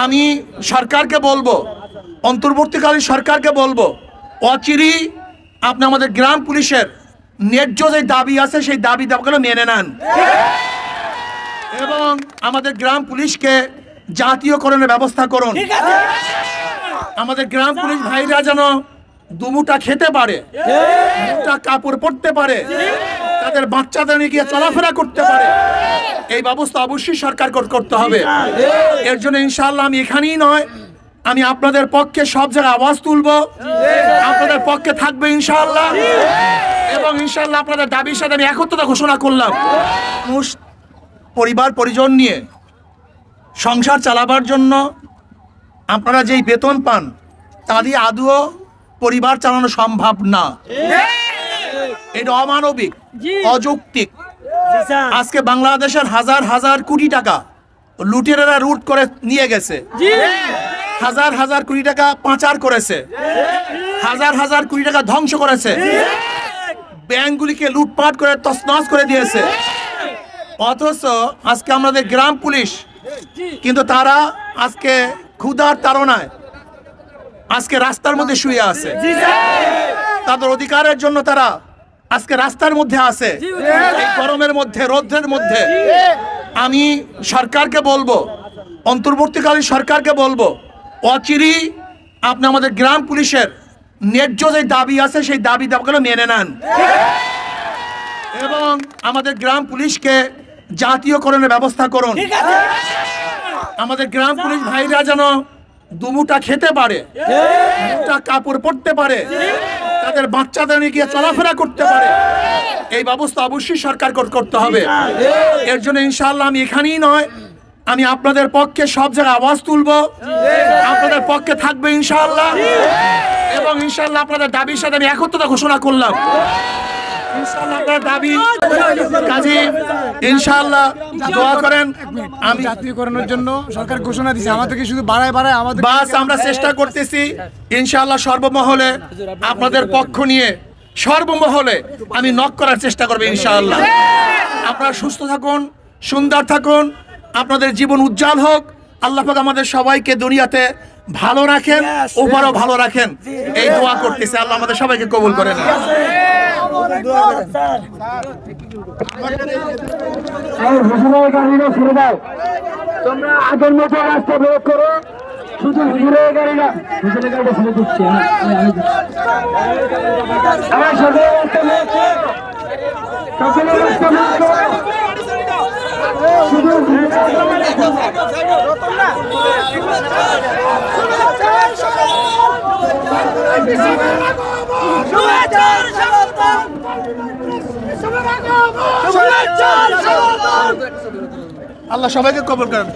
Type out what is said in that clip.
আমি সরকারকে বলবো, অন্তর্বর্তীকালীন সরকারকে বলবো, অচিরেই আপনি আমাদের গ্রাম পুলিশের ন্যায্য যে দাবি আছে সেই দাবিগুলো মেনে নেন এবং আমাদের গ্রাম পুলিশকে জাতীয়করণের ব্যবস্থা করুন। আমাদের গ্রাম পুলিশ ভাইরা যেন দুমুটা খেতে পারে, দুটা কাপড় পরতে পারে, তাদের বাচ্চাদের নিয়ে গিয়ে চলাফেরা করতে পারে, এই ব্যবস্থা অবশ্যই সরকার করতে হবে। এর জন্য ইনশাআল্লাহ আমি এখানেই নয়, আমি আপনাদের পক্ষে সব জায়গায় আওয়াজ তুলবো, আপনাদের পক্ষে থাকবে ইনশাআল্লাহ এবং ইনশাআল্লাহ আপনাদের দাবির সাথে আমি একত্রতা ঘোষণা করলাম। মানুষ পরিবার পরিজন নিয়ে সংসার চালাবার জন্য আপনারা যেই বেতন পান তা দিয়ে আদৌ পরিবার চালানো সম্ভব না। এটা অমানবিক, অযৌক্তিক। আজকে বাংলাদেশের হাজার হাজার কোটি টাকা লুটেরারা লুট করে নিয়ে গেছে, হাজার হাজার কোটি টাকা পাচার করেছে, হাজার হাজার কোটি টাকা ধ্বংস করেছে, ব্যাংকগুলিকে লুটপাট করে তছনছ করে দিয়েছে। অথচ আজকে আমাদের গ্রাম পুলিশ কিন্তু তারা আজকে ক্ষুধার তাড়নায় আজকে রাস্তার মধ্যে শুয়ে আছে, তাদের অধিকারের জন্য তারা আজকে রাস্তার মধ্যে আছে, এই গরমের মধ্যে, রৌদ্রের মধ্যে। আমি সরকারকে বলবো, অন্তর্বর্তীকালীন সরকারকে বলবো, অচিরেই আপনি আমাদের গ্রাম পুলিশের ন্যায্য যে দাবি আছে সেই দাবিগুলো মেনে নেন এবং আমাদের গ্রাম পুলিশকে জাতীয়করণের ব্যবস্থা করুন। আমাদের গ্রাম পুলিশ ভাইরা যেন দুমুটা খেতে পারে, দুটা কাপড় পরতে পারে, তাদের বাচ্চাদের নিয়ে গিয়ে চলাফেরা করতে পারে, এই ব্যবস্থা অবশ্যই সরকার করতে হবে। এর জন্য ইনশাআল্লাহ আমি এখানেই নয়, আমি আপনাদের পক্ষে সব জায়গায় আওয়াজ তুলবো, আপনাদের পক্ষে থাকবে ইনশাআল্লাহ এবং ইনশাআল্লাহ আপনাদের দাবির সাথে আমি একত্রতা ঘোষণা করলাম। ইনশাআল্লাহ আপনাদের দাবি কাজী ইনশাআল্লাহ দোয়া করেন। আমি জাতীয়করণের জন্য সরকার ঘোষণা দিয়েছে, আমাদেরকে শুধু বাড়ায় আমাদের বাস আমরা চেষ্টা করতেছি ইনশাআল্লাহ সর্বমহলে আপনাদের পক্ষ নিয়ে সর্বমহলে আমি নক করার চেষ্টা করব ইনশাআল্লাহ। আপনারা সুস্থ থাকুন, সুন্দর থাকুন, আপনাদের জীবন উজ্জ্বল হোক। আল্লাহ পাক আমাদের সবাইকে দুনিয়াতে ভালো রাখেন, উপরও ভালো রাখেন, এই দোয়া করতেছি। আল্লাহ আমাদের সবাইকে কবুল করেন। তোমরা আগের মতো রাস্তা প্রয়োগ করো, শুধু হুজুরের গাড়ি না, হুজুরের গাড়িটা ছেড়ে দিচ্ছি আমার সকলের রাস্তা প্রয়োগ করো, সকলের রাস্তা প্রয়োগ করো, শুধু আল্লাহ সবাইকে কবুল করেন।